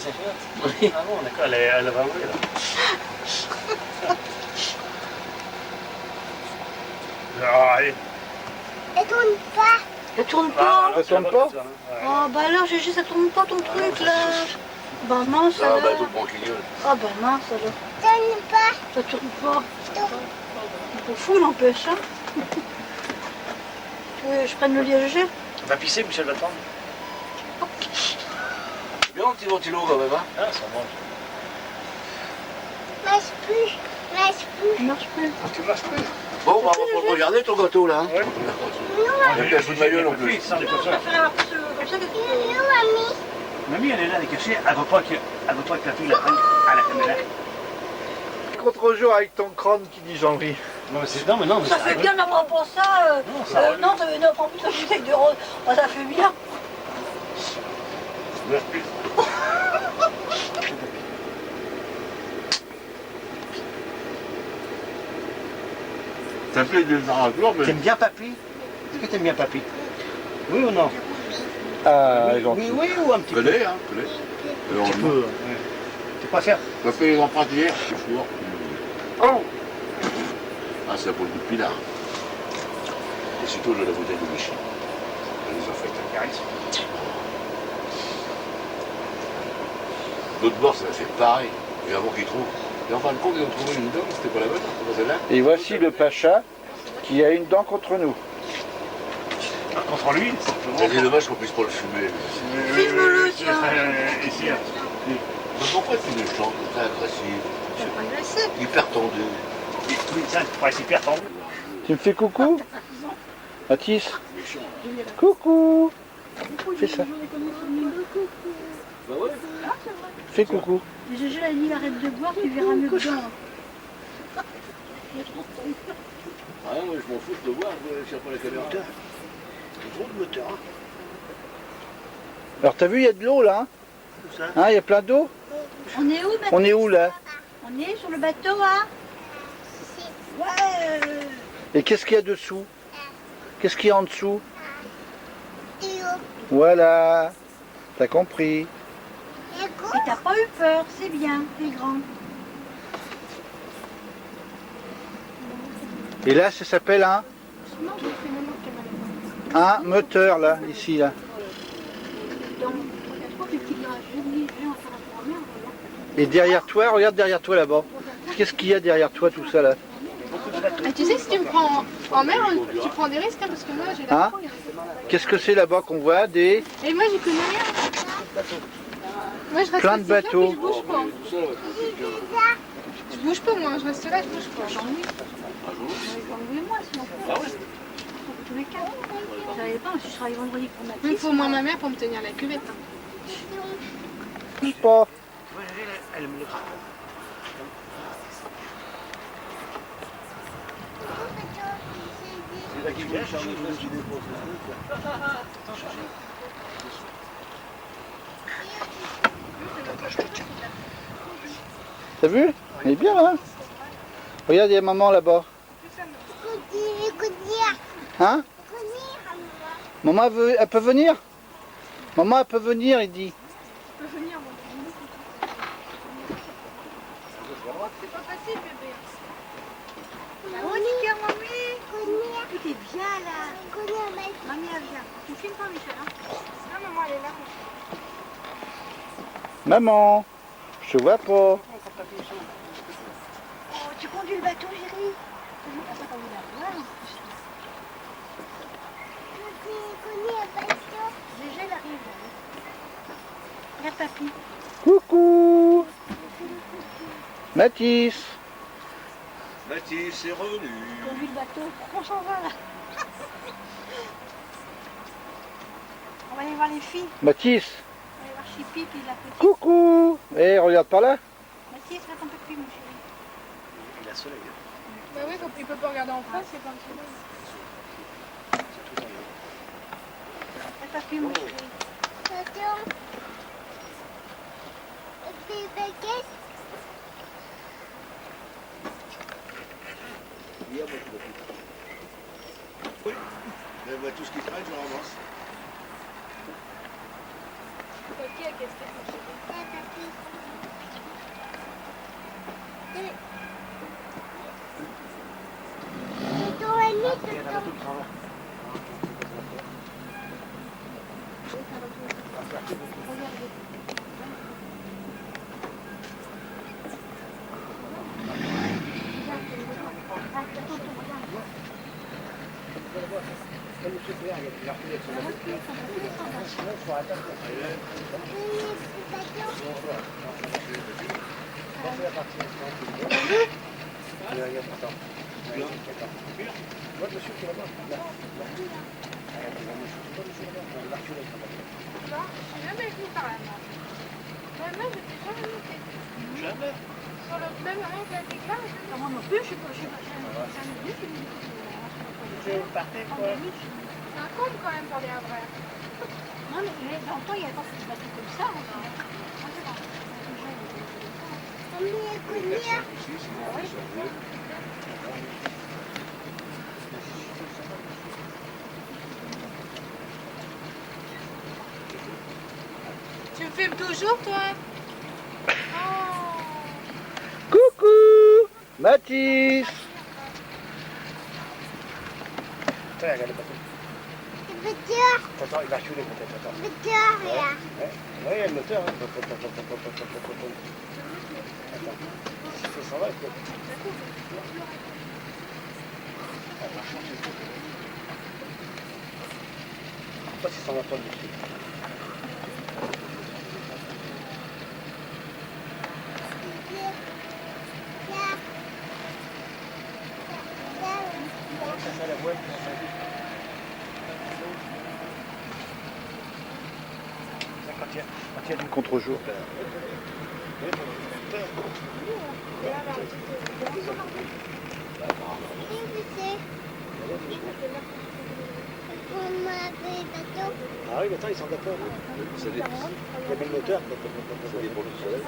c'est fait. Oui. Ah bon, d'accord, elle va ouvrir là. Ah, allez. Elle tourne pas. Ça tourne Ah, pas. alors, Ça tourne là-bas, pas ça tourne, ouais. Oh bah alors Gégé, ça tourne pas ton truc là. Bah mince Ah, alors. bah, tout branquignol. Ah bah mince alors. Tourne pas. Ça tourne pas. Tourne. On fou n'empêche hein. Tu veux que je prenne le lit à Gégé? Va pisser, Michel va attendre. Bien un petit ventilo quand même, hein. Ah, ça mange. Marche plus. Marche plus. Il marche plus. Tu marches plus. Bon, bah, on va pas le regarder ton gâteau là. Hein. Ouais. Il a plus un coup de ma gueule en plus. Ça, on est pas Je sûr. préfère avoir plus comme ça que Nous, mamie. Mamie, elle est là, elle est cachée. Elle veut pas que la fille la prenne à la caméra. Contre-jour avec ton crâne qui dit Jean-Louis. Non, mais c'est... Non, mais non, mais ça fait bien d'avoir pour ça. Non, ça va. Non, ne prends plus ta bouteille de rose. Oh, ça fait bien. Ça fait des arrangeurs, mais. T'aimes bien papy? Est-ce que t'aimes bien papy? Oui ou non? Ah, oui, gentil. oui ou un petit peu? Connais, hein, connais. Un petit peu, ouais. Tu préfères? Ça fait les empreintes hier, je suis sûr. Oh! Ah, c'est pour le coup de pinard. Et surtout, j'ai la bouteille de Michel. Elle les a faites. Caris. L'autre bord, ça a fait pareil. Et avant qu'ils trouvent. Et en fin de compte, ils ont trouvé une dent, c'était pas la bonne, c'était pas celle-là. Et voici le Pacha qui a une dent contre nous. Contre lui, simplement. C'est dommage qu'on puisse pas le fumer. Filme-le, tiens. Ici, hein. Mais pourquoi tu me chantes comme ça, agressif? C'est pas agressif. Hyper tendu. Oui, ça, tu pourrais être hyper tendu. Tu me fais coucou Mathis Coucou Fais ça. Bah ouais. Fais coucou. Gégé a dit arrête de boire, tu verras mieux dedans. Ah, moi je m'en fous de te voir, je cherche pas la caméra. C'est trop de moteur, hein. Alors t'as vu, il y a de l'eau là, Tout ça. hein? Il y a plein d'eau. On est où maintenant? On est où là? On est sur le bateau, hein? Ouais. Et qu'est-ce qu'il y a dessous? Qu'est-ce qu'il y a en dessous? Théo. Voilà. T'as compris. Et t'as pas eu peur, c'est bien, t'es grand. Et là, ça s'appelle un moteur là, ici là. Et derrière toi, regarde derrière toi là-bas. Qu'est-ce qu'il y a derrière toi tout ça là? Et tu sais, si tu me prends en mer, tu prends des risques, hein, parce que moi j'ai la Hein? fouille. Qu'est-ce que c'est là-bas qu'on voit? Des Et moi j'y connais rien. Moi je reste plein de assise là, puis bateaux. je bouge pas. Je bouge pas moi, je reste là, je bouge pas. Enlevez-moi sinon. Ah ouais? Pour tous les cas. Je savais pas, je travaille vendredi pour ma Il petite. faut au moins ma mère pour me tenir la cuvette. Hein. bouge pas. Elle me le gratte. C'est là qui vient, Charles, je me suis déposé. T'as vu? Elle est bien là. Regarde, il y a maman là-bas. Hein? Maman, elle peut venir? Maman, elle peut venir, il dit. C'est pas facile bébé. Monica, mamie. Tout est bien là. Mamie, elle vient. Tu filmes pas, Michel, hein? Non maman elle est là. Maman, je te vois pas. Oh, tu conduis le bateau, chérie? Ça pas vu la voir. Gégé, elle arrive. Regarde papy. Coucou. Mathis. Mathis est revenu. Conduis le bateau. On s'en va là. On va aller voir les filles. Mathis. On va aller voir Chippy puis la petite. Coucou. Eh, regarde par là. Mathis, fais ton papy, mon chéri. Il a soleil. Bah oui, quand il peut pas regarder en face, c'est pas le soleil. Fais papy, mon chéri. Hier, moi, tu l'as fait. Oui. Mais moi, tout ce qui traîne, je le ramasse. Ok, qu'est-ce que c'est? Jamais venu par là-bas. Même là, j'étais jamais montée. Jamais. Sur le même rien que la déclare, Moi non plus, je sais pas, jamais vu. c'est un comble quand même pour les Havrais. Non, mais dans le temps, il n'y avait pas de bateau comme ça. Tu me filmes toujours, toi? Coucou Mathis. Tiens, regarde le bateau. Attends, il va reculer peut-être. Attends. Oui, il y a le moteur. Hein. Attends. Ça s'en va, peut-être. Elle va changer. Je sais pas si ça va pas dessus. Ça fait la voile. Quand il y a du Contre-jour. Ah oui, mais attends, ils sont d'accord. Ça dépend. Il y avait le moteur. Ça dépend du soleil.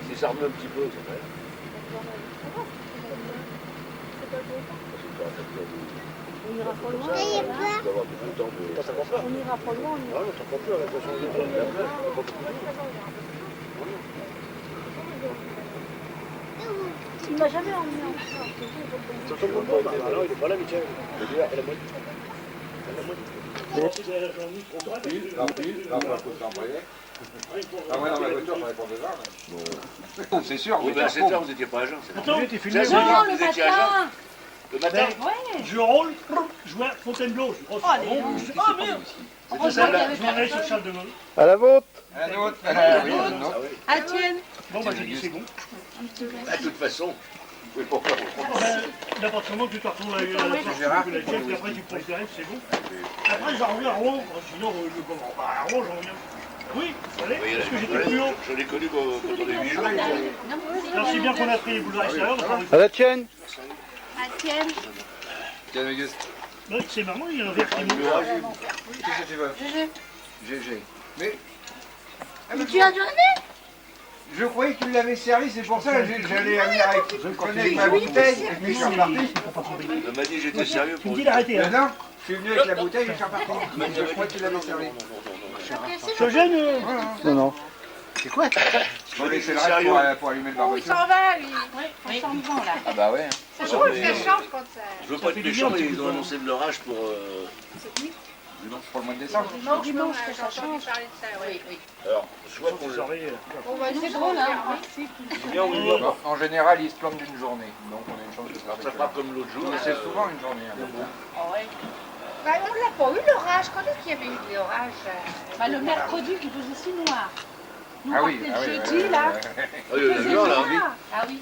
Si ça remet un petit peu, c'est vrai. On ira pas loin. Il y a pas. Il doit avoir beaucoup de temps de... Ça va pas. On ira pas loin. Ah non, t'en prends plus avec la chanson. Il m'a jamais emmené en short. Sur ton bon bah non, il est pas là, Michel. Il est là, elle a moitié. Ah ouais, dans la voiture, j'aurais pas besoin. Bon. C'est sûr, Oui, ben à 7 heures, vous n'étiez pas à jeun. Attends, t'es filmé. Ça, Non, vous le étiez à jeun. matin. Le matin. Ouais. Je roule, je vois Fontainebleau. Je crois que c'est bon. Ah merde. C'était celle-là. Je m'en allais sur Charles de Gaulle. À la vôtre. Un autre. Oui, un autre. Ah, tienne. Bon, bah j'ai dit c'est bon. De toute façon, vous pouvez pas faire. N'importe comment, tu te retrouves avec la chef, puis après tu prends le tarif, c'est bon. Après, j'en reviens à Rouen. Sinon, je comprends pas. À Rouen, j'en reviens. Oui, allez, parce que j'étais plus haut. Je l'ai connu quand on est 8 jours. Alors, c'est bien qu'on a pris les boules à l'extérieur. À la tienne. Ah, tienne. Tiens, Auguste. C'est marrant, il y a un verre qui monte. Qu'est-ce que tu veux GG. Mais Tu as donné? je croyais que tu l'avais servi, c'est pour ça que j'allais venir avec ma bouteille et puis je suis reparti. Elle m'a dit j'étais sérieux Tu pour me dis d'arrêter. Mais non, je suis venu avec la bouteille et je suis reparti. Je crois que tu l'avais servi. Je gêne. Non, non. C'est quoi? Bon, laissez le reste pour allumer le Oh, il barbecue. s'en va, lui. On s'en vend là. Ah bah ouais. C'est drôle, ça change quand ça. Je veux pas être méchant, mais ils ont annoncé de l'orage pour... Pour le mois de décembre. Dimanche, que ça change. Oui, oui. Alors, soit qu'on le... Bon, bah, c'est drôle, hein. Bien ou non. Bon, en général, ils se plantent d'une journée. Donc on a une chance de faire Ça fera comme l'autre jour. Mais c'est souvent une journée. Hein. Bah, on l'a pas eu l'orage. Quand est-ce qu'il y avait eu l'orage? Bah, le mercredi qui faisait si noir. Nous, Ah on oui, partait ah le oui. jeudi là. Ah, il y a eu là. Ah oui.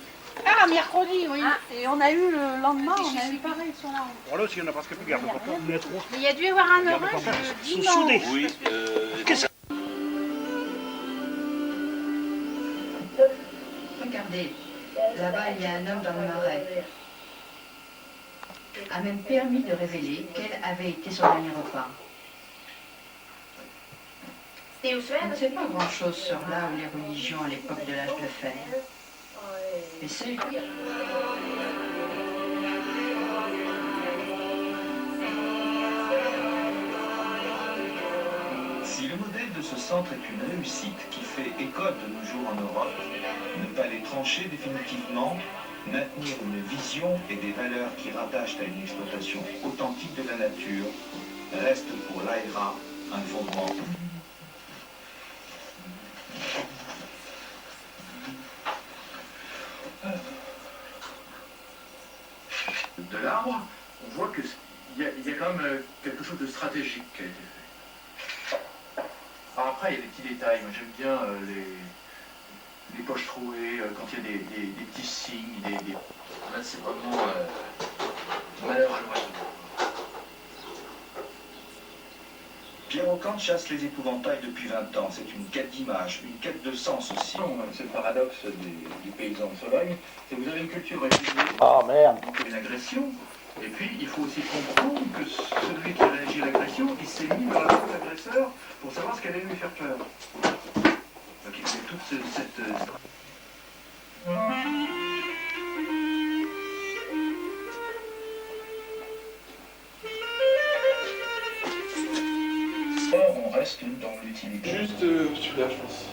Ah, mercredi, oui. Et on a eu le lendemain, on a eu pareil sur la route. Bon, là aussi, il n'y en a presque plus. Garde pas. Il y en a trop. Mais il y a dû y avoir un orage Ils sont dimanche. soudés. Oui, Regardez, là-bas il y a un homme dans le marais. A même permis de révéler quel avait été son dernier repas. On ne sait pas grand-chose sur là où les religions à l'époque de l'âge de fer. Mais c'est... Si le modèle de ce centre est une réussite qui fait école de nos jours en Europe, ne pas les trancher définitivement, maintenir une vision et des valeurs qui rattachent à une exploitation authentique de la nature, reste pour l'AERA un fondement. De là, paroi. On voit qu'il y a quand même quelque chose de stratégique qui a été fait. Alors après, il y a des petits détails. Moi, j'aime bien les poches trouées, quand il y a des petits signes. Là, c'est vraiment malheur à l'oiseau. Pierre Ocante chasse les épouvantails depuis 20 ans. C'est une quête d'image, une quête de sens aussi. C'est le paradoxe des paysans de Sologne, c'est que vous avez une culture régulière, Oh merde. donc une agression, et puis il faut aussi comprendre que celui qui réagit à l'agression, il s'est mis dans la peau de l'agresseur pour savoir ce qu'elle allait lui faire peur. Donc il y a toute cette... On reste dans l'utilité. Juste celui-là, je pense.